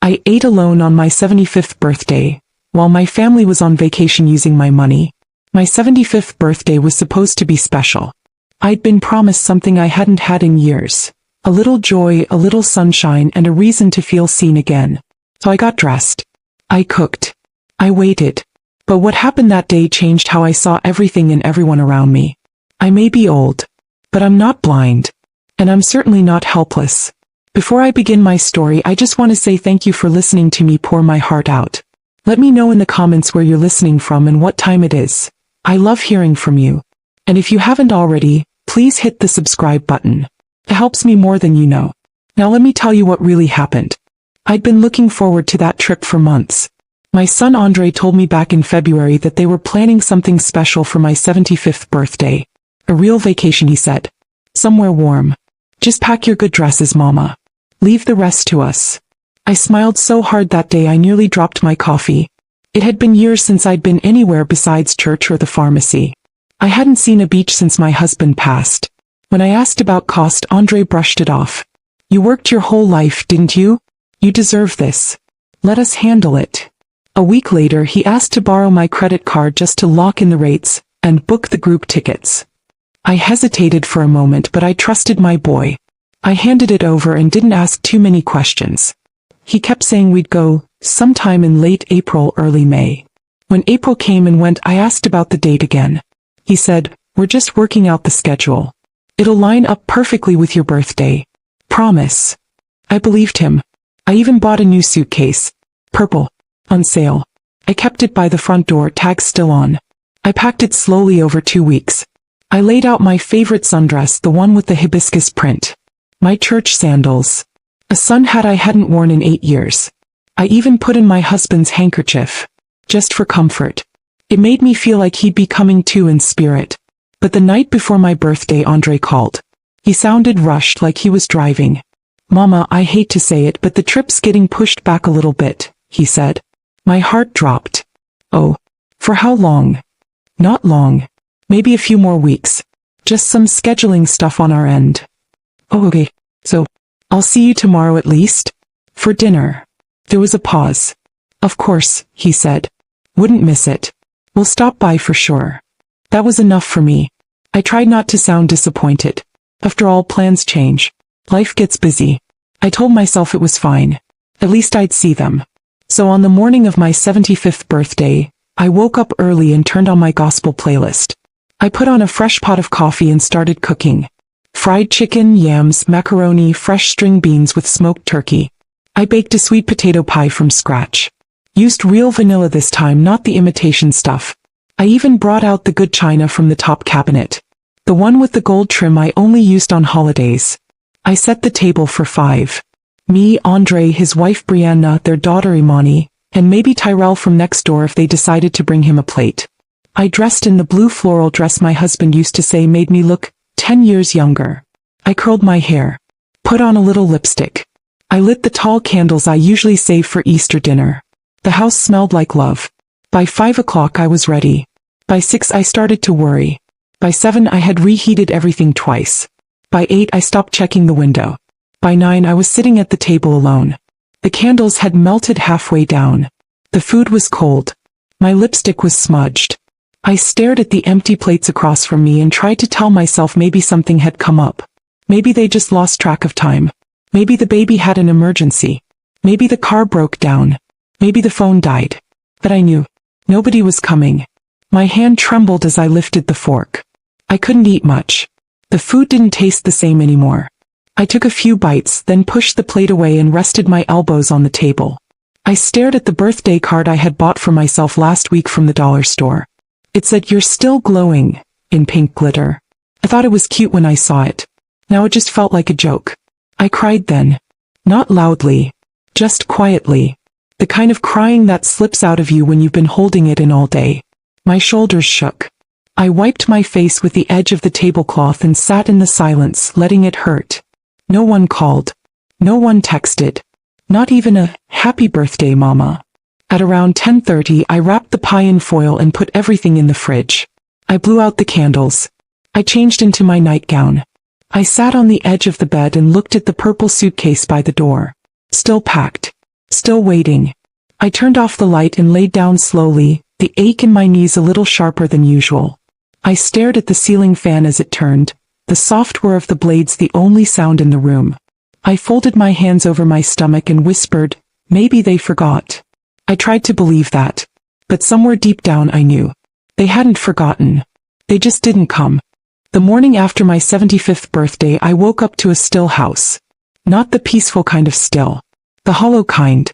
I ate alone on my 75th birthday, while my family was on vacation using my money. My 75th birthday was supposed to be special. I'd been promised something I hadn't had in years. A little joy, a little sunshine, and a reason to feel seen again. So I got dressed. I cooked. I waited. But what happened that day changed how I saw everything and everyone around me. I may be old, but I'm not blind. And I'm certainly not helpless. Before I begin my story, I just want to say thank you for listening to me pour my heart out. Let me know in the comments where you're listening from and what time it is. I love hearing from you. And if you haven't already, please hit the subscribe button. It helps me more than you know. Now let me tell you what really happened. I'd been looking forward to that trip for months. My son Andre told me back in February that they were planning something special for my 75th birthday. A real vacation, he said. Somewhere warm. Just pack your good dresses, Mama. Leave the rest to us. I smiled so hard that day I nearly dropped my coffee. It had been years since I'd been anywhere besides church or the pharmacy. I hadn't seen a beach since my husband passed. When I asked about cost, Andre brushed it off. You worked your whole life, didn't you? You deserve this. Let us handle it. A week later, he asked to borrow my credit card just to lock in the rates and book the group tickets. I hesitated for a moment, but I trusted my boy. I handed it over and didn't ask too many questions. He kept saying we'd go sometime in late April, early May. When April came and went, I asked about the date again. He said, we're just working out the schedule. It'll line up perfectly with your birthday. Promise. I believed him. I even bought a new suitcase. Purple. On sale. I kept it by the front door, tag still on. I packed it slowly over 2 weeks. I laid out my favorite sundress, the one with the hibiscus print. My church sandals. A sun hat I hadn't worn in 8 years. I even put in my husband's handkerchief. Just for comfort. It made me feel like he'd be coming too in spirit. But the night before my birthday, Andre called. He sounded rushed, like he was driving. Mama, I hate to say it, but the trip's getting pushed back a little bit, he said. My heart dropped. Oh. For how long? Not long. Maybe a few more weeks. Just some scheduling stuff on our end. Oh, okay. So, I'll see you tomorrow at least? For dinner. There was a pause. Of course, he said. Wouldn't miss it. We'll stop by for sure. That was enough for me. I tried not to sound disappointed. After all, plans change. Life gets busy. I told myself it was fine. At least I'd see them. So on the morning of my 75th birthday, I woke up early and turned on my gospel playlist. I put on a fresh pot of coffee and started cooking. Fried chicken, yams, macaroni, fresh string beans with smoked turkey. I baked a sweet potato pie from scratch. Used real vanilla this time, not the imitation stuff. I even brought out the good china from the top cabinet. The one with the gold trim I only used on holidays. I set the table for 5. Me, Andre, his wife Brianna, their daughter Imani, and maybe Tyrell from next door if they decided to bring him a plate. I dressed in the blue floral dress my husband used to say made me look 10 years younger. I curled my hair. Put on a little lipstick. I lit the tall candles I usually save for Easter dinner. The house smelled like love. By 5 o'clock I was ready. By 6 I started to worry. By 7 I had reheated everything twice. By 8 I stopped checking the window. By 9 I was sitting at the table alone. The candles had melted halfway down. The food was cold. My lipstick was smudged. I stared at the empty plates across from me and tried to tell myself maybe something had come up. Maybe they just lost track of time. Maybe the baby had an emergency. Maybe the car broke down. Maybe the phone died. But I knew. Nobody was coming. My hand trembled as I lifted the fork. I couldn't eat much. The food didn't taste the same anymore. I took a few bites, then pushed the plate away and rested my elbows on the table. I stared at the birthday card I had bought for myself last week from the dollar store. It said, "You're still glowing," in pink glitter. I thought it was cute when I saw it. Now it just felt like a joke. I cried then. Not loudly. Just quietly. The kind of crying that slips out of you when you've been holding it in all day. My shoulders shook. I wiped my face with the edge of the tablecloth and sat in the silence, letting it hurt. No one called. No one texted. Not even a, "Happy birthday, Mama." At around 10:30 I wrapped the pie in foil and put everything in the fridge. I blew out the candles. I changed into my nightgown. I sat on the edge of the bed and looked at the purple suitcase by the door. Still packed. Still waiting. I turned off the light and laid down slowly, the ache in my knees a little sharper than usual. I stared at the ceiling fan as it turned, the soft whir of the blades the only sound in the room. I folded my hands over my stomach and whispered, maybe they forgot. I tried to believe that. But somewhere deep down I knew. They hadn't forgotten. They just didn't come. The morning after my 75th birthday I woke up to a still house. Not the peaceful kind of still. The hollow kind.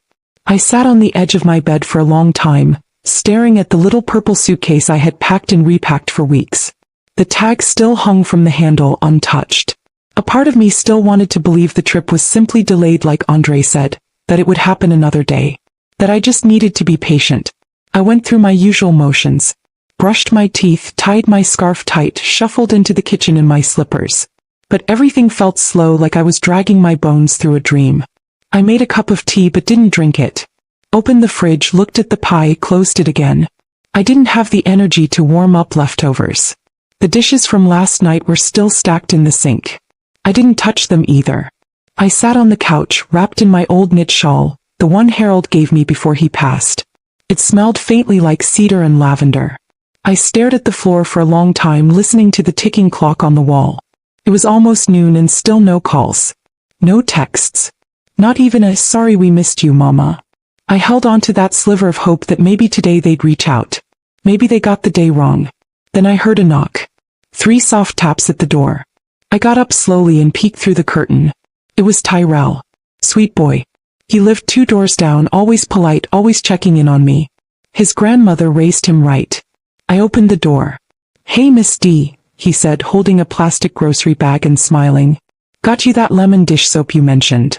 I sat on the edge of my bed for a long time, staring at the little purple suitcase I had packed and repacked for weeks. The tag still hung from the handle untouched. A part of me still wanted to believe the trip was simply delayed like Andre said, that it would happen another day. That I just needed to be patient. I went through my usual motions. Brushed my teeth, tied my scarf tight, shuffled into the kitchen in my slippers. But everything felt slow, like I was dragging my bones through a dream. I made a cup of tea but didn't drink it. Opened the fridge, looked at the pie, closed it again. I didn't have the energy to warm up leftovers. The dishes from last night were still stacked in the sink. I didn't touch them either. I sat on the couch, wrapped in my old knit shawl, the one Harold gave me before he passed. It smelled faintly like cedar and lavender. I stared at the floor for a long time, listening to the ticking clock on the wall. It was almost noon and still no calls. No texts. Not even a "sorry we missed you, Mama." I held on to that sliver of hope that maybe today they'd reach out. Maybe they got the day wrong. Then I heard a knock. 3 soft taps at the door. I got up slowly and peeked through the curtain. It was Tyrell. Sweet boy. He lived 2 doors down, always polite, always checking in on me. His grandmother raised him right. I opened the door. "Hey Miss D," he said, holding a plastic grocery bag and smiling. "Got you that lemon dish soap you mentioned."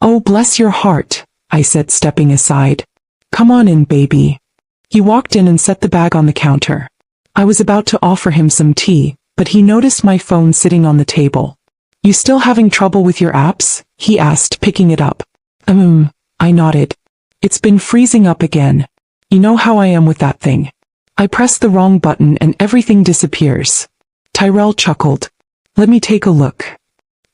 "Oh, bless your heart," I said, stepping aside. "Come on in, baby." He walked in and set the bag on the counter. I was about to offer him some tea, but he noticed my phone sitting on the table. "You still having trouble with your apps?" he asked, picking it up. I nodded. "It's been freezing up again. You know how I am with that thing. I press the wrong button and everything disappears." Tyrell chuckled. "Let me take a look."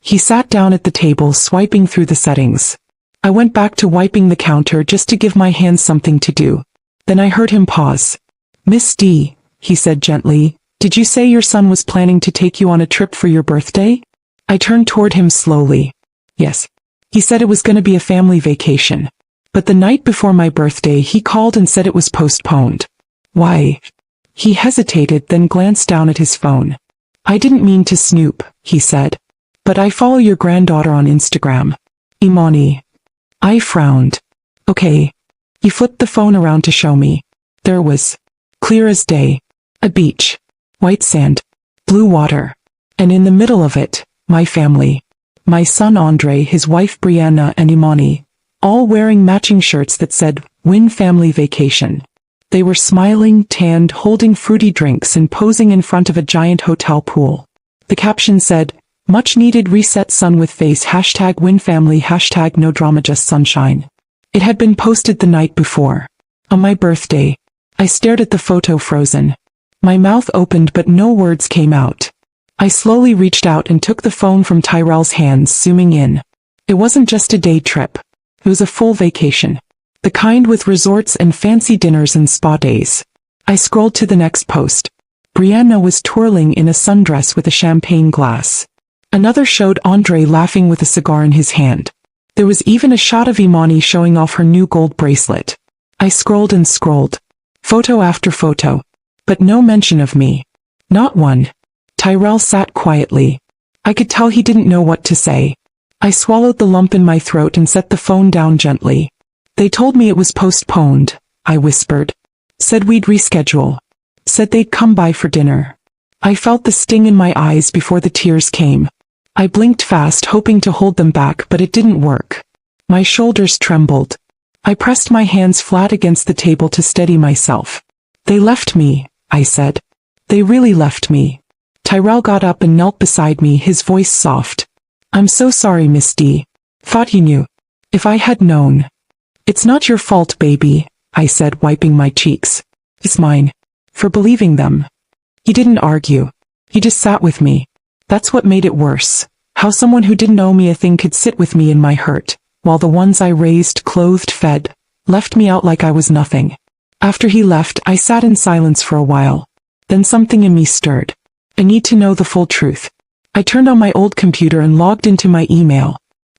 He sat down at the table, swiping through the settings. I went back to wiping the counter just to give my hands something to do. Then I heard him pause. "Miss D," he said gently, "did you say your son was planning to take you on a trip for your birthday?" I turned toward him slowly. "Yes. He said it was going to be a family vacation. But the night before my birthday he called and said it was postponed." "Why?" He hesitated, then glanced down at his phone. "I didn't mean to snoop," he said. "But I follow your granddaughter on Instagram. Imani." I frowned. "Okay." He flipped the phone around to show me. There it was. Clear as day. A beach. White sand. Blue water. And in the middle of it, my family. My son Andre, his wife Brianna, and Imani. All wearing matching shirts that said, "Win Family Vacation." They were smiling, tanned, holding fruity drinks and posing in front of a giant hotel pool. The caption said, "Much needed reset, sun with face, #WinFamily, #no drama, just sunshine." It had been posted the night before. On my birthday. I stared at the photo, frozen. My mouth opened but no words came out. I slowly reached out and took the phone from Tyrell's hands, zooming in. It wasn't just a day trip. It was a full vacation. The kind with resorts and fancy dinners and spa days. I scrolled to the next post. Brianna was twirling in a sundress with a champagne glass. Another showed Andre laughing with a cigar in his hand. There was even a shot of Imani showing off her new gold bracelet. I scrolled and scrolled. Photo after photo. But no mention of me. Not one. Tyrell sat quietly. I could tell he didn't know what to say. I swallowed the lump in my throat and set the phone down gently. "They told me it was postponed," I whispered. "Said we'd reschedule. Said they'd come by for dinner." I felt the sting in my eyes before the tears came. I blinked fast, hoping to hold them back, but it didn't work. My shoulders trembled. I pressed my hands flat against the table to steady myself. "They left me," I said. "They really left me." Tyrell got up and knelt beside me, his voice soft. "I'm so sorry, Miss D. Thought you knew. If I had known." "It's not your fault, baby," I said, wiping my cheeks. "It's mine. For believing them." He didn't argue. He just sat with me. That's what made it worse. How someone who didn't owe me a thing could sit with me in my hurt. while the ones I raised, clothed, fed, left me out like I was nothing. After he left, I sat in silence for a while. Then something in me stirred. I need to know the full truth. I turned on my old computer and logged into my email.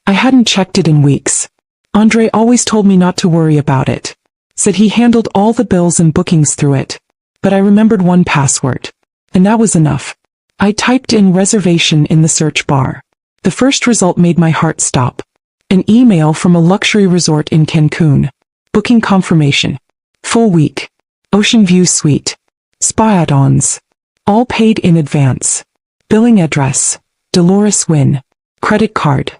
I hadn't checked it in weeks. Andre always told me not to worry about it. Said he handled all the bills and bookings through it. But I remembered one password. And that was enough. I typed in reservation in the search bar. The first result made my heart stop. An email from a luxury resort in Cancun. Booking confirmation. Full week. Ocean view suite. Spa add-ons. All paid in advance. Billing address. Dolores Wynn. Credit card.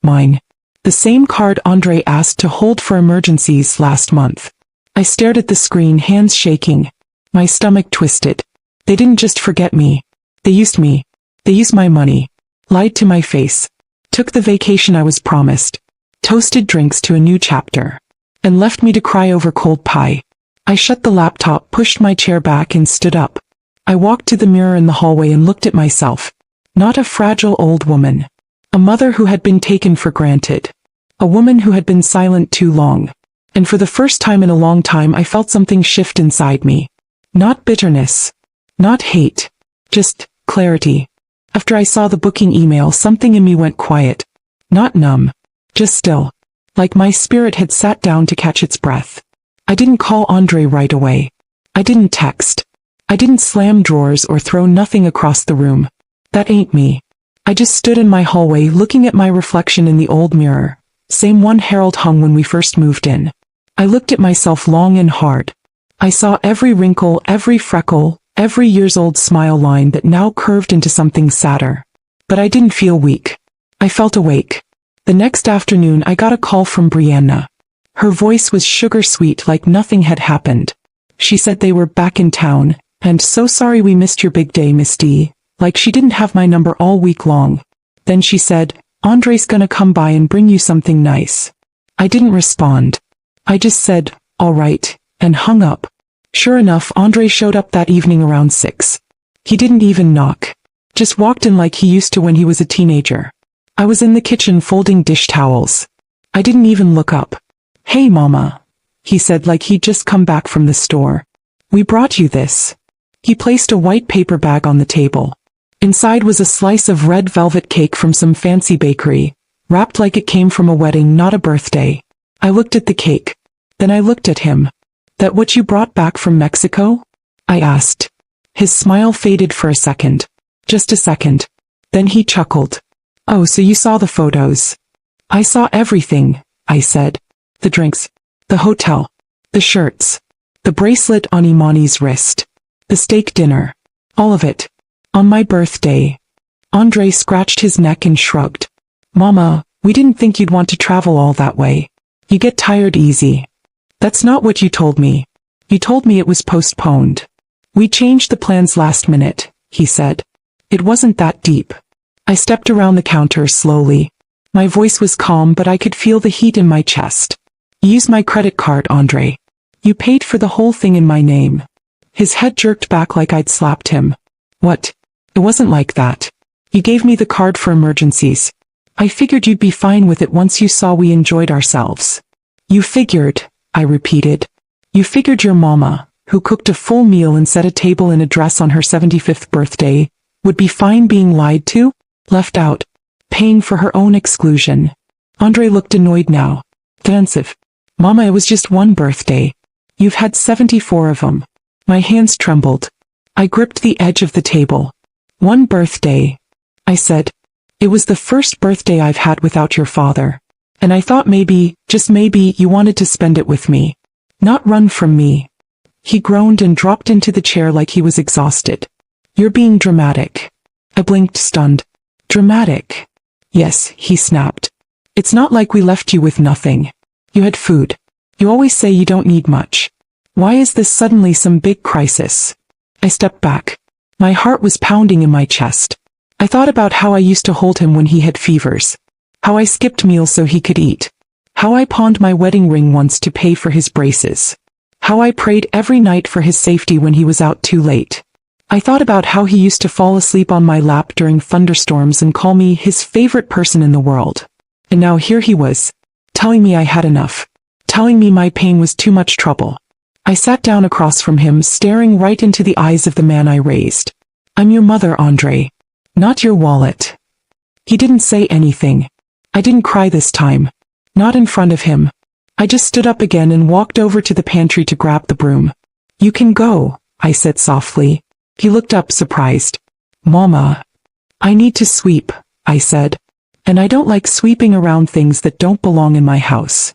Mine. The same card Andre asked to hold for emergencies last month. I stared at the screen, hands shaking. My stomach twisted. They didn't just forget me. They used me. They used my money. Lied to my face. Took the vacation I was promised. Toasted drinks to a new chapter. And left me to cry over cold pie. I shut the laptop, pushed my chair back and stood up. I walked to the mirror in the hallway and looked at myself. Not a fragile old woman. A mother who had been taken for granted. A woman who had been silent too long. And for the first time in a long time I felt something shift inside me. Not bitterness. Not hate. Just clarity. After I saw the booking email, something in me went quiet. Not numb. Just still. Like my spirit had sat down to catch its breath. I didn't call Andre right away. I didn't text. I didn't slam drawers or throw nothing across the room. That ain't me. I just stood in my hallway looking at my reflection in the old mirror. Same one Harold hung when we first moved in. I looked at myself long and hard. I saw every wrinkle, every freckle, every years-old smile line that now curved into something sadder. But I didn't feel weak. I felt awake. The next afternoon I got a call from Brianna. Her voice was sugar-sweet, like nothing had happened. She said they were back in town, and so sorry we missed your big day, Miss D. Like she didn't have my number all week long. Then she said, Andre's gonna come by and bring you something nice. I didn't respond. I just said, all right, and hung up. Sure enough, Andre showed up that evening around 6. He didn't even knock. Just walked in like he used to when he was a teenager. I was in the kitchen folding dish towels. I didn't even look up. Hey mama, he said like he'd just come back from the store. We brought you this. He placed a white paper bag on the table. Inside was a slice of red velvet cake from some fancy bakery, wrapped like it came from a wedding, not a birthday. I looked at the cake. Then I looked at him. That what you brought back from Mexico? I asked. His smile faded for a second. Just a second. Then he chuckled. Oh, so you saw the photos. I saw everything, I said. The drinks. The hotel. The shirts. The bracelet on Imani's wrist. The steak dinner. All of it. On my birthday. Andre scratched his neck and shrugged. Mama, we didn't think you'd want to travel all that way. You get tired easy. That's not what you told me. You told me it was postponed. We changed the plans last minute, he said. It wasn't that deep. I stepped around the counter slowly. My voice was calm, but I could feel the heat in my chest. Use my credit card, Andre. You paid for the whole thing in my name. His head jerked back like I'd slapped him. What? It wasn't like that. You gave me the card for emergencies. I figured you'd be fine with it once you saw we enjoyed ourselves. You figured, I repeated. You figured your mama, who cooked a full meal and set a table in a dress on her 75th birthday, would be fine being lied to, left out, paying for her own exclusion. Andre looked annoyed now. Defensive. Mama, it was just one birthday. You've had 74 of them. My hands trembled. I gripped the edge of the table. One birthday, I said. It was the first birthday I've had without your father. And I thought maybe, just maybe, you wanted to spend it with me. Not run from me. He groaned and dropped into the chair like he was exhausted. You're being dramatic. I blinked, stunned. Dramatic? Yes, he snapped. It's not like we left you with nothing. You had food. You always say you don't need much. Why is this suddenly some big crisis? I stepped back. My heart was pounding in my chest. I thought about how I used to hold him when he had fevers. How I skipped meals so he could eat. How I pawned my wedding ring once to pay for his braces. How I prayed every night for his safety when he was out too late. I thought about how he used to fall asleep on my lap during thunderstorms and call me his favorite person in the world. And now here he was. telling me I had enough, telling me my pain was too much trouble. I sat down across from him, staring right into the eyes of the man I raised. I'm your mother, Andre. Not your wallet. He didn't say anything. I didn't cry this time. Not in front of him. I just stood up again and walked over to the pantry to grab the broom. You can go, I said softly. He looked up surprised. Mama. I need to sweep, I said. And I don't like sweeping around things that don't belong in my house.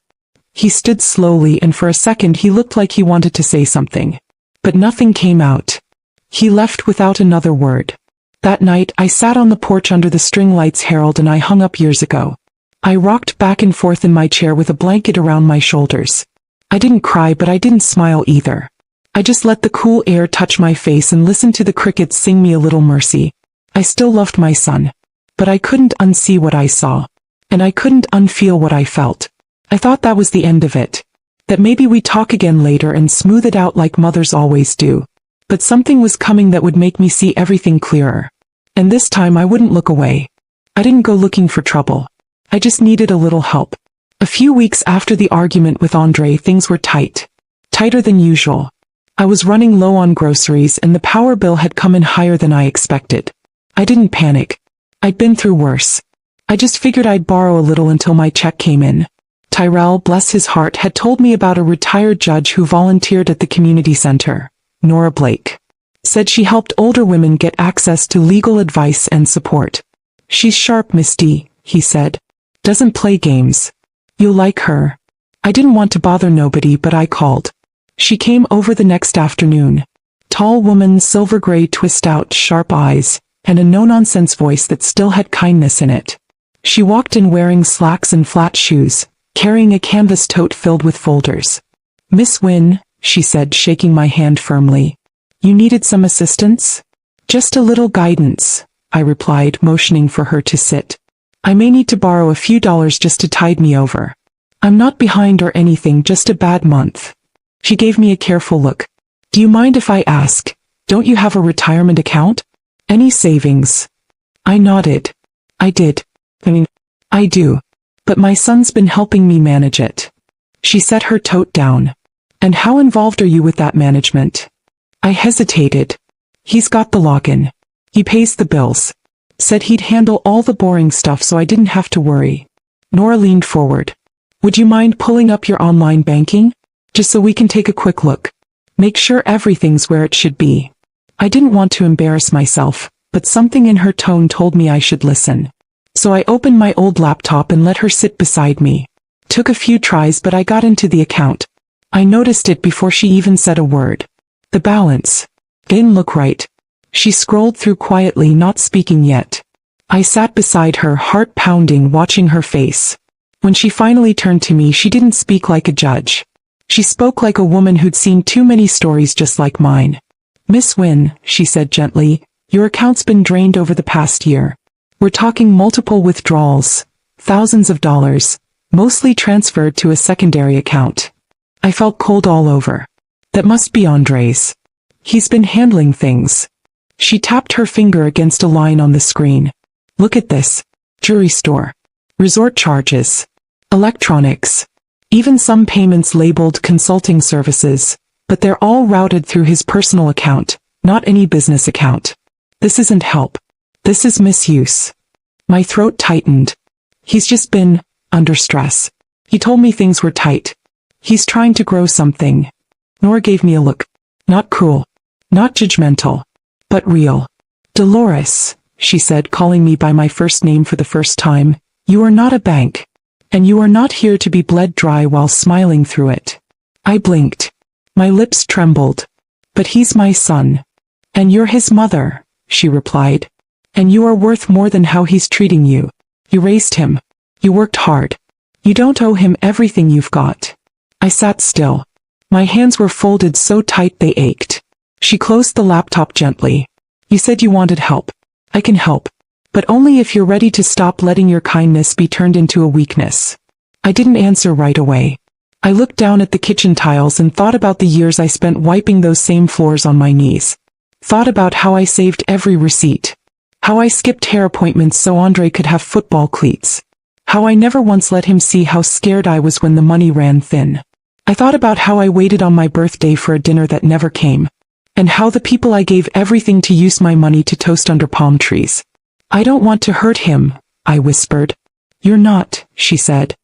He stood slowly, and for a second he looked like he wanted to say something. But nothing came out. He left without another word. That night I sat on the porch under the string lights Harold and I hung up years ago. I rocked back and forth in my chair with a blanket around my shoulders. I didn't cry, but I didn't smile either. I just let the cool air touch my face and listened to the crickets sing me a little mercy. I still loved my son. But I couldn't unsee what I saw. And I couldn't unfeel what I felt. I thought that was the end of it. That maybe we'd talk again later and smooth it out like mothers always do. But something was coming that would make me see everything clearer. And this time I wouldn't look away. I didn't go looking for trouble. I just needed a little help. A few weeks after the argument with Andre, things were tight. Tighter than usual. I was running low on groceries and the power bill had come in higher than I expected. I didn't panic. I'd been through worse. I just figured I'd borrow a little until my check came in. Tyrell, bless his heart, had told me about a retired judge who volunteered at the community center. Nora Blake. Said she helped older women get access to legal advice and support. She's sharp, Miss D, he said. Doesn't play games. You'll like her. I didn't want to bother nobody, but I called. She came over the next afternoon. Tall woman, silver gray twist-out, sharp eyes, and a no-nonsense voice that still had kindness in it. She walked in wearing slacks and flat shoes, carrying a canvas tote filled with folders. Miss Wynne, she said, shaking my hand firmly. You needed some assistance? Just a little guidance, I replied, motioning for her to sit. I may need to borrow a few dollars just to tide me over. I'm not behind or anything, just a bad month. She gave me a careful look. Do you mind if I ask, don't you have a retirement account? Any savings? I nodded. I did. I do. But my son's been helping me manage it. She set her tote down. And how involved are you with that management? I hesitated. He's got the login. He pays the bills. Said he'd handle all the boring stuff so I didn't have to worry. Nora leaned forward. Would you mind pulling up your online banking? Just so we can take a quick look. Make sure everything's where it should be. I didn't want to embarrass myself, but something in her tone told me I should listen. So I opened my old laptop and let her sit beside me. Took a few tries, but I got into the account. I noticed it before she even said a word. The balance didn't look right. She scrolled through quietly, not speaking yet. I sat beside her, heart pounding, watching her face. When she finally turned to me, she didn't speak like a judge. She spoke like a woman who'd seen too many stories just like mine. Miss Wynne, she said gently, your account's been drained over the past year. We're talking multiple withdrawals, thousands of dollars, mostly transferred to a secondary account. I felt cold all over. That must be Andre's. He's been handling things. She tapped her finger against a line on the screen. Look at this. Jewelry store. Resort charges. Electronics. Even some payments labeled consulting services. But they're all routed through his personal account, not any business account. This isn't help. This is misuse. My throat tightened. He's just been under stress. He told me things were tight. He's trying to grow something. Nora gave me a look. Not cruel. Not judgmental. But real. Dolores, she said, calling me by my first name for the first time, you are not a bank. And you are not here to be bled dry while smiling through it. I blinked. My lips trembled. But he's my son. And you're his mother, she replied. And you are worth more than how he's treating you. You raised him. You worked hard. You don't owe him everything you've got. I sat still. My hands were folded so tight they ached. She closed the laptop gently. You said you wanted help. I can help. But only if you're ready to stop letting your kindness be turned into a weakness. I didn't answer right away. I looked down at the kitchen tiles and thought about the years I spent wiping those same floors on my knees. Thought about how I saved every receipt. How I skipped hair appointments so Andre could have football cleats. How I never once let him see how scared I was when the money ran thin. I thought about how I waited on my birthday for a dinner that never came. And how the people I gave everything to used my money to toast under palm trees. I don't want to hurt him, I whispered. You're not, she said.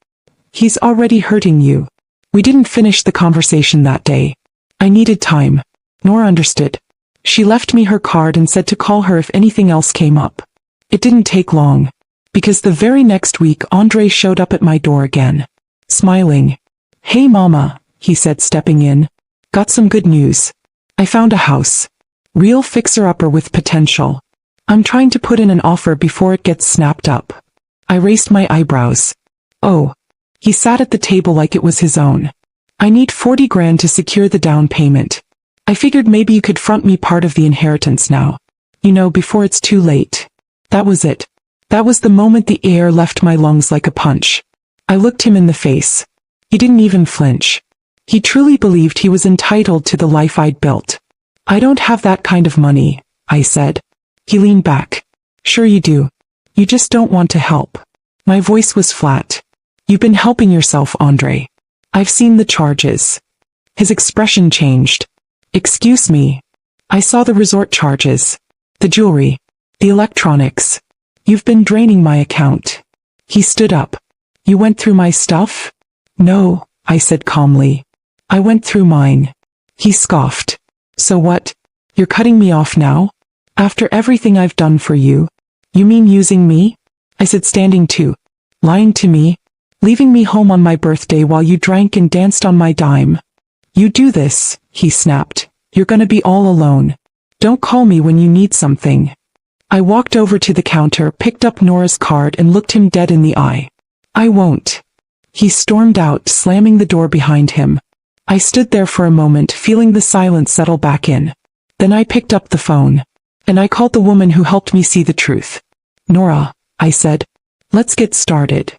He's already hurting you. We didn't finish the conversation that day. I needed time. Nora understood. She left me her card and said to call her if anything else came up. It didn't take long. Because the very next week Andre showed up at my door again. Smiling. Hey mama, he said stepping in. Got some good news. I found a house. Real fixer-upper with potential. I'm trying to put in an offer before it gets snapped up. I raised my eyebrows. Oh. He sat at the table like it was his own. I need 40 grand to secure the down payment. I figured maybe you could front me part of the inheritance now. You know, before it's too late. That was it. That was the moment the air left my lungs like a punch. I looked him in the face. He didn't even flinch. He truly believed he was entitled to the life I'd built. I don't have that kind of money, I said. He leaned back. Sure you do. You just don't want to help. My voice was flat. You've been helping yourself, Andre. I've seen the charges. His expression changed. Excuse me. I saw the resort charges. The jewelry. The electronics. You've been draining my account. He stood up. You went through my stuff? No, I said calmly. I went through mine. He scoffed. So what? You're cutting me off now? After everything I've done for you? You mean using me? I said, standing too. Lying to me? Leaving me home on my birthday while you drank and danced on my dime? You do this, he snapped. You're gonna be all alone. Don't call me when you need something. I walked over to the counter, picked up Nora's card and looked him dead in the eye. I won't. He stormed out, slamming the door behind him. I stood there for a moment, feeling the silence settle back in. Then I picked up the phone. And I called the woman who helped me see the truth. Nora, I said. Let's get started.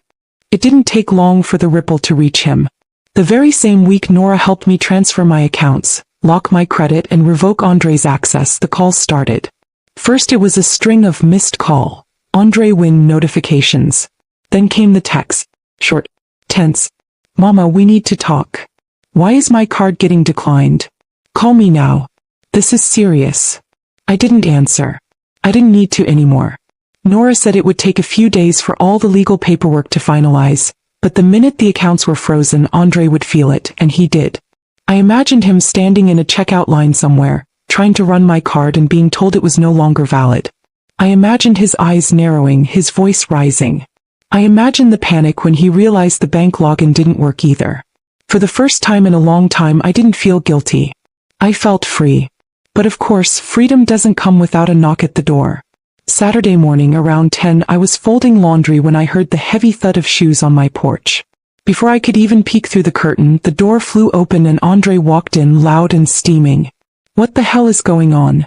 It didn't take long for the ripple to reach him. The very same week Nora helped me transfer my accounts, lock my credit and revoke Andre's access, the calls started. First it was a string of missed call, Andre win notifications. Then came the text. Short. Tense. Mama, we need to talk. Why is my card getting declined? Call me now. This is serious. I didn't answer. I didn't need to anymore. Nora said it would take a few days for all the legal paperwork to finalize, but the minute the accounts were frozen, Andre would feel it, and he did. I imagined him standing in a checkout line somewhere, trying to run my card and being told it was no longer valid. I imagined his eyes narrowing, his voice rising. I imagined the panic when he realized the bank login didn't work either. For the first time in a long time, I didn't feel guilty. I felt free. But of course, freedom doesn't come without a knock at the door. Saturday morning around 10, I was folding laundry when I heard the heavy thud of shoes on my porch. Before I could even peek through the curtain, the door flew open and Andre walked in, loud and steaming. What the hell is going on?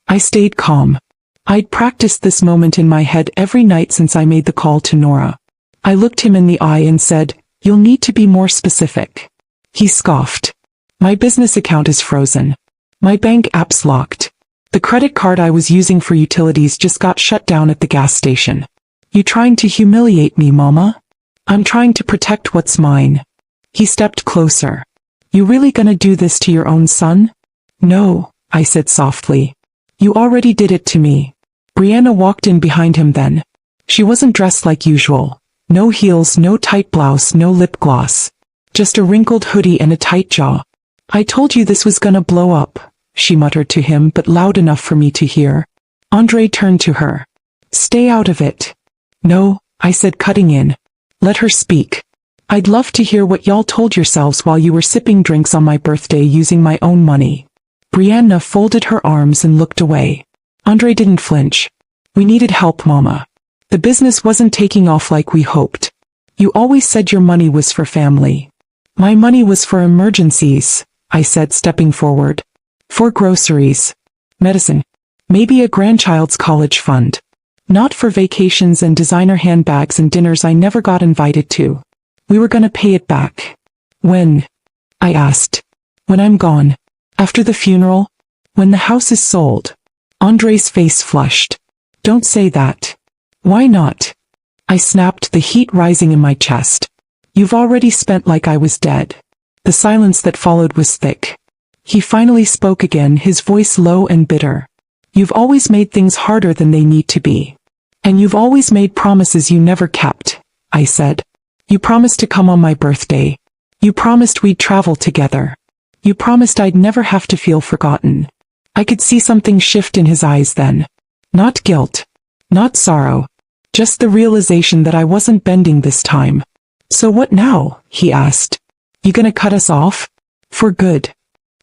I stayed calm. I'd practiced this moment in my head every night since I made the call to Nora. I looked him in the eye and said, "You'll need to be more specific." He scoffed. "My business account is frozen. My bank app's locked. The credit card I was using for utilities just got shut down at the gas station. You trying to humiliate me, Mama? I'm trying to protect what's mine." He stepped closer. "You really gonna do this to your own son?" "No," I said softly. "You already did it to me." Brianna walked in behind him then. She wasn't dressed like usual. No heels, no tight blouse, no lip gloss. Just a wrinkled hoodie and a tight jaw. "I told you this was gonna blow up," she muttered to him, but loud enough for me to hear. Andre turned to her. "Stay out of it." "No," I said, cutting in. "Let her speak. I'd love to hear what y'all told yourselves while you were sipping drinks on my birthday using my own money." Brianna folded her arms and looked away. Andre didn't flinch. "We needed help, Mama. The business wasn't taking off like we hoped. You always said your money was for family." "My money was for emergencies," I said, stepping forward. "For groceries. Medicine. Maybe a grandchild's college fund. Not for vacations and designer handbags and dinners I never got invited to. We were gonna pay it back." "When?" I asked. "When I'm gone. After the funeral. When the house is sold." Andre's face flushed. "Don't say that." "Why not?" I snapped, the heat rising in my chest. You've already spent like I was dead. The silence that followed was thick. He finally spoke again, his voice low and bitter. You've always made things harder than they need to be. And you've always made promises you never kept, I said. You promised to come on my birthday. You promised we'd travel together. You promised I'd never have to feel forgotten. I could see something shift in his eyes then. Not guilt. Not sorrow. Just the realization that I wasn't bending this time. So what now? He asked. You gonna cut us off? For good?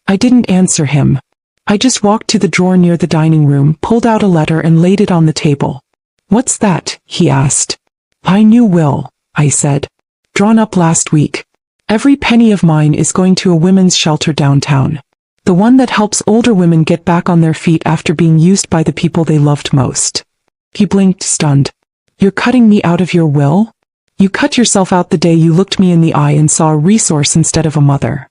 I didn't answer him. I just walked to the drawer near the dining room, pulled out a letter and laid it on the table. What's that? He asked. My new will, I said. Drawn up last week. Every penny of mine is going to a women's shelter downtown. The one that helps older women get back on their feet after being used by the people they loved most. He blinked, stunned. You're cutting me out of your will? You cut yourself out the day you looked me in the eye and saw a resource instead of a mother.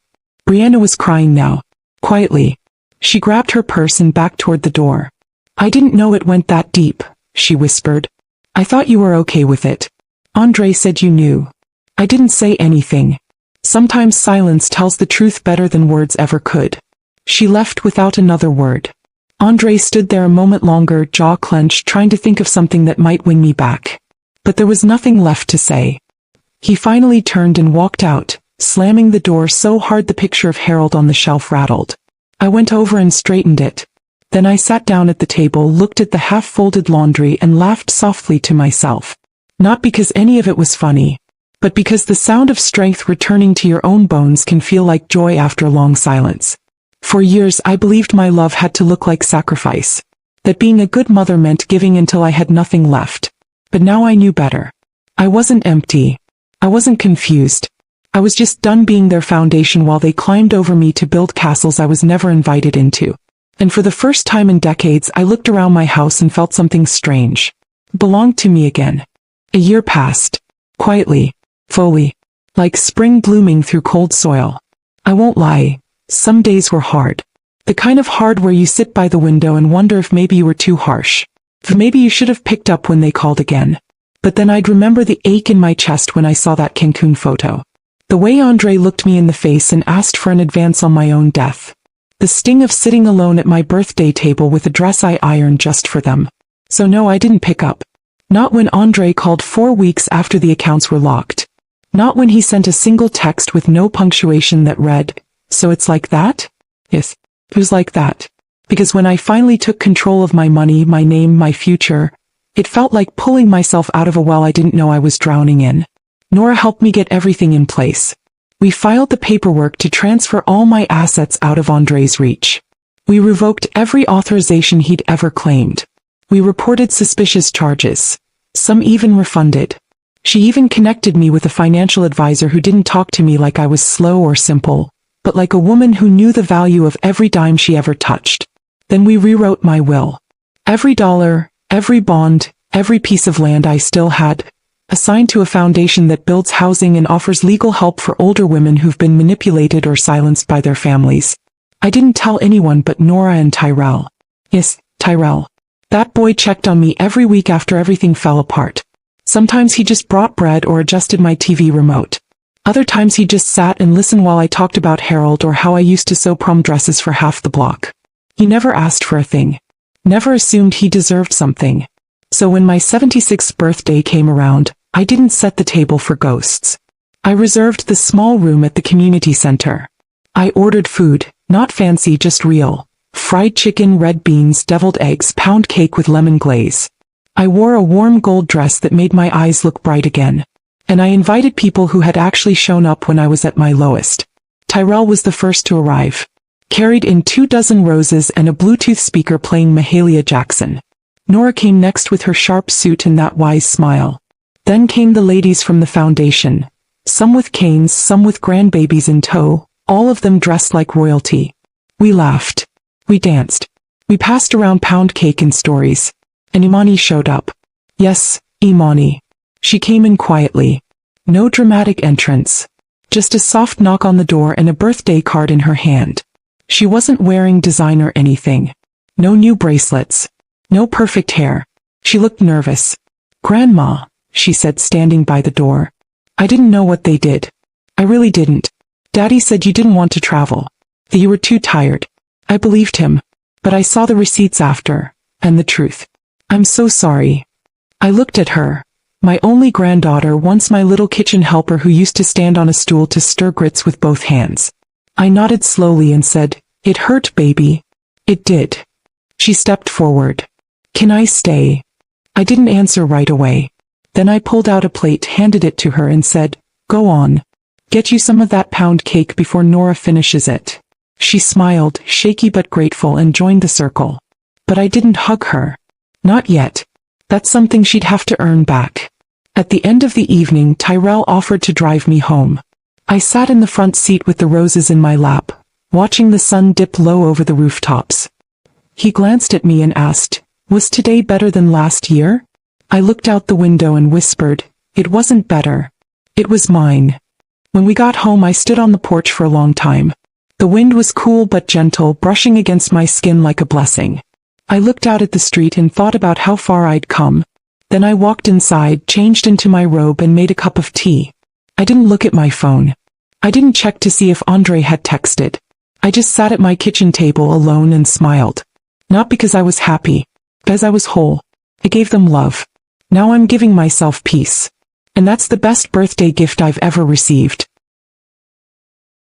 Brianna was crying now. Quietly. She grabbed her purse and backed toward the door. I didn't know it went that deep, she whispered. I thought you were okay with it. Andre said you knew. I didn't say anything. Sometimes silence tells the truth better than words ever could. She left without another word. Andre stood there a moment longer, jaw clenched, trying to think of something that might win me back. But there was nothing left to say. He finally turned and walked out, slamming the door so hard the picture of Harold on the shelf rattled. I went over and straightened it. Then I sat down at the table, looked at the half-folded laundry and laughed softly to myself. Not because any of it was funny, but because the sound of strength returning to your own bones can feel like joy after a long silence. For years I believed my love had to look like sacrifice. That being a good mother meant giving until I had nothing left. But now I knew better. I wasn't empty. I wasn't confused. I was just done being their foundation while they climbed over me to build castles I was never invited into. And for the first time in decades I looked around my house and felt something strange. It belonged to me again. A year passed. Quietly. Fully. Like spring blooming through cold soil. I won't lie. Some days were hard. The kind of hard where you sit by the window and wonder if maybe you were too harsh. If maybe you should have picked up when they called again. But then I'd remember the ache in my chest when I saw that Cancun photo. The way Andre looked me in the face and asked for an advance on my own death. The sting of sitting alone at my birthday table with a dress I ironed just for them. So no, I didn't pick up. Not when Andre called 4 weeks after the accounts were locked. Not when he sent a single text with no punctuation that read, "So it's like that?" Yes, it was like that. Because when I finally took control of my money, my name, my future, it felt like pulling myself out of a well I didn't know I was drowning in. Nora helped me get everything in place. We filed the paperwork to transfer all my assets out of Andre's reach. We revoked every authorization he'd ever claimed. We reported suspicious charges. Some even refunded. She even connected me with a financial advisor who didn't talk to me like I was slow or simple, but like a woman who knew the value of every dime she ever touched. Then we rewrote my will. Every dollar, every bond, every piece of land I still had, assigned to a foundation that builds housing and offers legal help for older women who've been manipulated or silenced by their families. I didn't tell anyone but Nora and Tyrell. Yes, Tyrell. That boy checked on me every week after everything fell apart. Sometimes he just brought bread or adjusted my TV remote. Other times he just sat and listened while I talked about Harold or how I used to sew prom dresses for half the block. He never asked for a thing. Never assumed he deserved something. So when my 76th birthday came around, I didn't set the table for ghosts. I reserved the small room at the community center. I ordered food, not fancy, just real. Fried chicken, red beans, deviled eggs, pound cake with lemon glaze. I wore a warm gold dress that made my eyes look bright again. And I invited people who had actually shown up when I was at my lowest. Tyrell was the first to arrive. Carried in 24 roses and a Bluetooth speaker playing Mahalia Jackson. Nora came next with her sharp suit and that wise smile. Then came the ladies from the foundation. Some with canes, some with grandbabies in tow, all of them dressed like royalty. We laughed. We danced. We passed around pound cake and stories. And Imani showed up. Yes, Imani. She came in quietly. No dramatic entrance. Just a soft knock on the door and a birthday card in her hand. She wasn't wearing designer anything. No new bracelets. No perfect hair. She looked nervous. Grandma, she said, standing by the door. I didn't know what they did. I really didn't. Daddy said you didn't want to travel, that you were too tired. I believed him, but I saw the receipts after, and the truth. I'm so sorry. I looked at her, my only granddaughter, once my little kitchen helper who used to stand on a stool to stir grits with both hands. I nodded slowly and said, "It hurt, baby." It did. She stepped forward. "Can I stay?" I didn't answer right away. Then I pulled out a plate, handed it to her and said, "Go on. Get you some of that pound cake before Nora finishes it." She smiled, shaky but grateful, and joined the circle. But I didn't hug her. Not yet. That's something she'd have to earn back. At the end of the evening, Tyrell offered to drive me home. I sat in the front seat with the roses in my lap, watching the sun dip low over the rooftops. He glanced at me and asked, "Was today better than last year?" I looked out the window and whispered, "It wasn't better. It was mine." When we got home, I stood on the porch for a long time. The wind was cool but gentle, brushing against my skin like a blessing. I looked out at the street and thought about how far I'd come. Then I walked inside, changed into my robe, and made a cup of tea. I didn't look at my phone. I didn't check to see if Andre had texted. I just sat at my kitchen table alone and smiled. Not because I was happy, because I was whole. I gave them love. Now I'm giving myself peace. And that's the best birthday gift I've ever received.